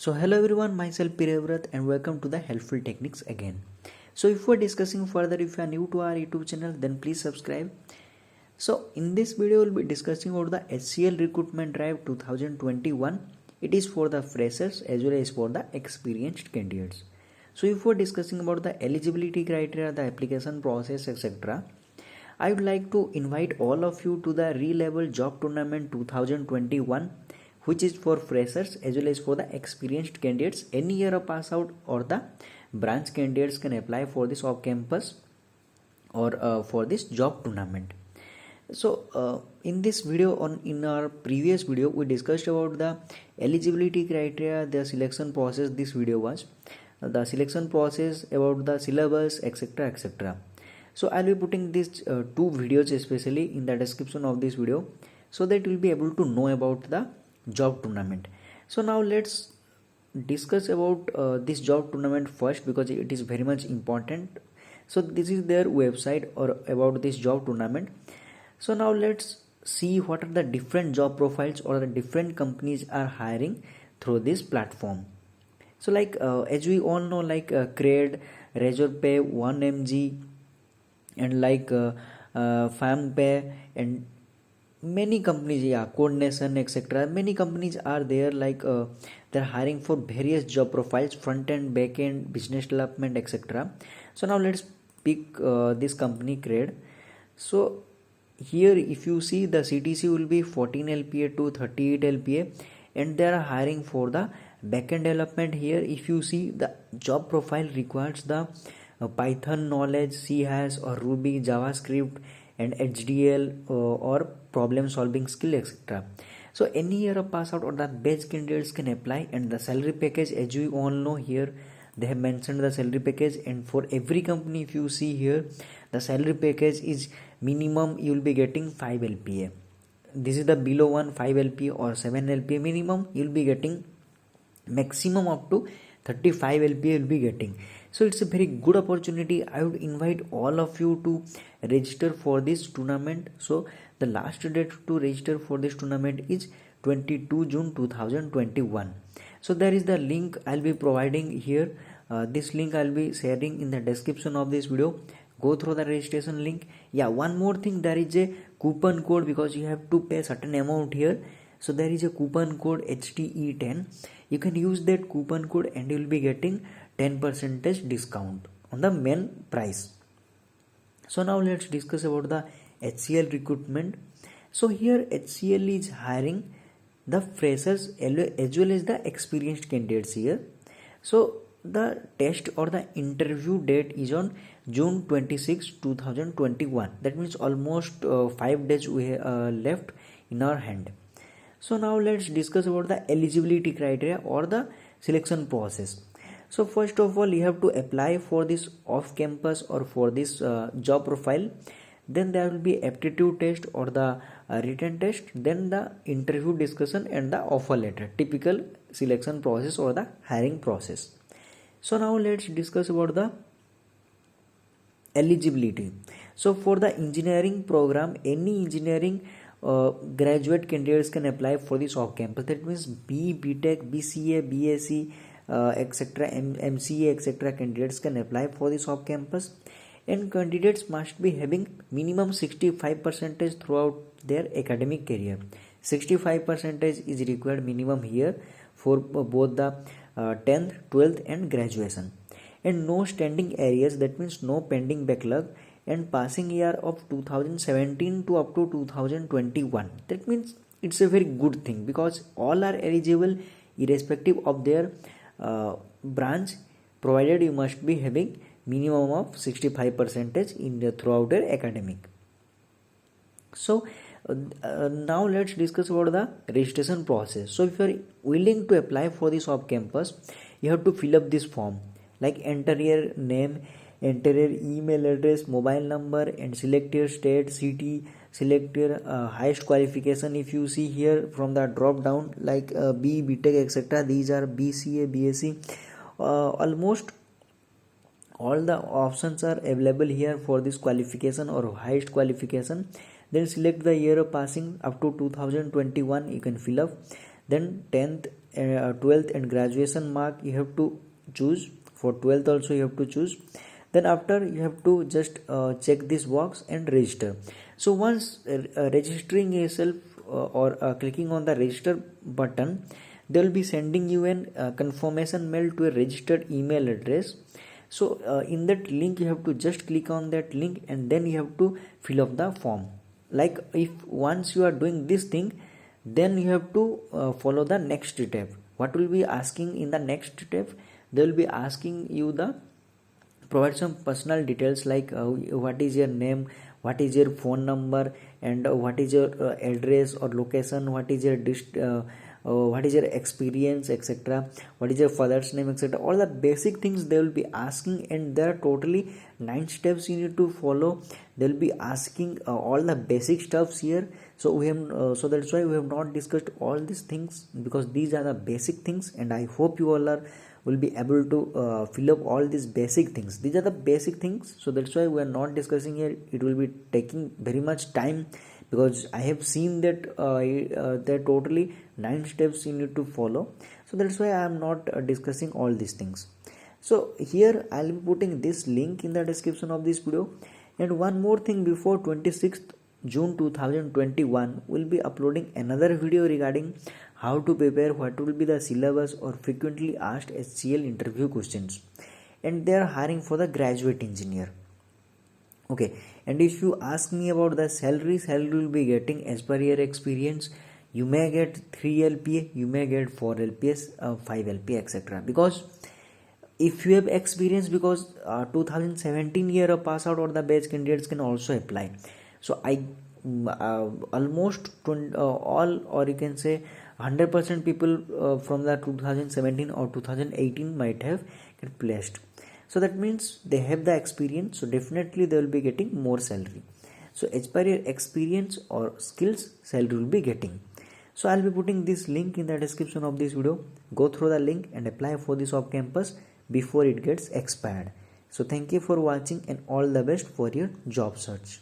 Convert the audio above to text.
So hello everyone, myself Pirevrat and welcome to the Helpful Techniques again. So if we're discussing further, if you are new to our YouTube channel, then please subscribe. So in this video, we'll be discussing about the HCL Recruitment Drive 2021. It is for the freshers as well as for the experienced candidates. So if we're discussing about the eligibility criteria, the application process, etc., I would like to invite all of you to the Re-Level Job Tournament 2021, which is for freshers as well as for the experienced candidates. Any year of pass out or the branch candidates can apply for this off campus or for this job tournament. So in this video, in our previous video, we discussed about the eligibility criteria, the selection process. This video was the selection process, about the syllabus, etc., etc. So I'll be putting these two videos especially in the description of this video, so that you'll be able to know about the job tournament. So now let's discuss about this job tournament first, because it is very much important. So this is their website or about this job tournament. So now let's see what are the different job profiles or the different companies are hiring through this platform. So like as we all know, like Cred, Razorpay, 1mg, and like FamPay, and many companies, Coordination, etc. Many companies are there, like they're hiring for various job profiles, front end, back end, business development, etc. So now let's pick this company Cred. So here if you see, the CTC will be 14 LPA to 38 LPA, and they are hiring for the backend development. Here if you see, the job profile requires the Python knowledge, C#, or Ruby, JavaScript, and HDL or problem solving skill, etc. So any year of pass out or the best candidates can apply. And the salary package, as you all know, here they have mentioned the salary package, and for every company if you see here, the salary package is minimum you will be getting 5 LPA. This is the below one, 5 LPA or 7 LPA minimum you will be getting, maximum up to 35 LPA you will be getting. So it's a very good opportunity. I would invite all of you to register for this tournament. So the last date to register for this tournament is 22 June 2021. So there is the link I'll be providing here. This link I'll be sharing in the description of this video. Go through the registration link. Yeah, one more thing, there is a coupon code, because you have to pay certain amount here. So there is a coupon code HTE10. You can use that coupon code and you will be getting 10% discount on the main price. So now let's discuss about the HCL recruitment. So here HCL is hiring the freshers as well as the experienced candidates here. So the test or the interview date is on June 26, 2021. That means almost 5 days we have left in our hand. So now let's discuss about the eligibility criteria or the selection process. So first of all, you have to apply for this off campus or for this job profile. Then there will be aptitude test or the written test, then the interview discussion and the offer letter, typical selection process or the hiring process. So now let's discuss about the eligibility. So for the engineering program, any engineering graduate candidates can apply for this off campus. That means BTech, BCA, BSc, etc., MCA, etc. candidates can apply for this off campus, and candidates must be having minimum 65% throughout their academic career. 65% is required minimum here for both the 10th, 12th and graduation, and no standing areas, that means no pending backlog, and passing year of 2017 to up to 2021. That means it's a very good thing, because all are eligible irrespective of their branch, provided you must be having minimum of 65% in the throughout your academic. So now let's discuss about the registration process. So if you are willing to apply for this off campus, you have to fill up this form, like enter your name, enter your email address, mobile number, and select your state, city, select your highest qualification. If you see here from the drop down, like B, BTech, etc., these are BCA, BSc, almost all the options are available here for this qualification or highest qualification. Then select the year of passing up to 2021, you can fill up. Then 10th 12th and graduation mark you have to choose. For 12th also you have to choose. Then after you have to just check this box and register. So once registering yourself or clicking on the register button, they will be sending you an confirmation mail to a registered email address. So in that link you have to just click on that link and then you have to fill up the form. Like if once you are doing this thing, then you have to follow the next step. What will be asking in the next step? They will be asking you the provide some personal details like what is your name, what is your phone number, and what is your address or location, what is your what is your experience, etc., what is your father's name, etc. All the basic things they will be asking, and there are totally 9 steps you need to follow. They will be asking all the basic stuffs here. So we have so that's why we have not discussed all these things, because these are the basic things, and I hope you all will be able to fill up all these basic things. These are the basic things, so that's why we are not discussing here. It will be taking very much time, because I have seen that there are totally 9 steps you need to follow. So that's why I am not discussing all these things. So here I'll be putting this link in the description of this video. And one more thing, before 26th June 2021 will be uploading another video regarding how to prepare, what will be the syllabus or frequently asked HCL interview questions. And they are hiring for the graduate engineer. Okay, and if you ask me about the salary will be getting as per your experience. You may get 3 LPA, you may get 4 LPS, 5 LPA, etc. Because if you have experience, because 2017 year of pass out or the batch candidates can also apply. So I almost all, or you can say 100% people from the 2017 or 2018 might have get placed. So that means they have the experience, so definitely they will be getting more salary. So as per your experience or skills, salary will be getting. So I'll be putting this link in the description of this video. Go through the link and apply for this off campus before it gets expired. So thank you for watching, and all the best for your job search.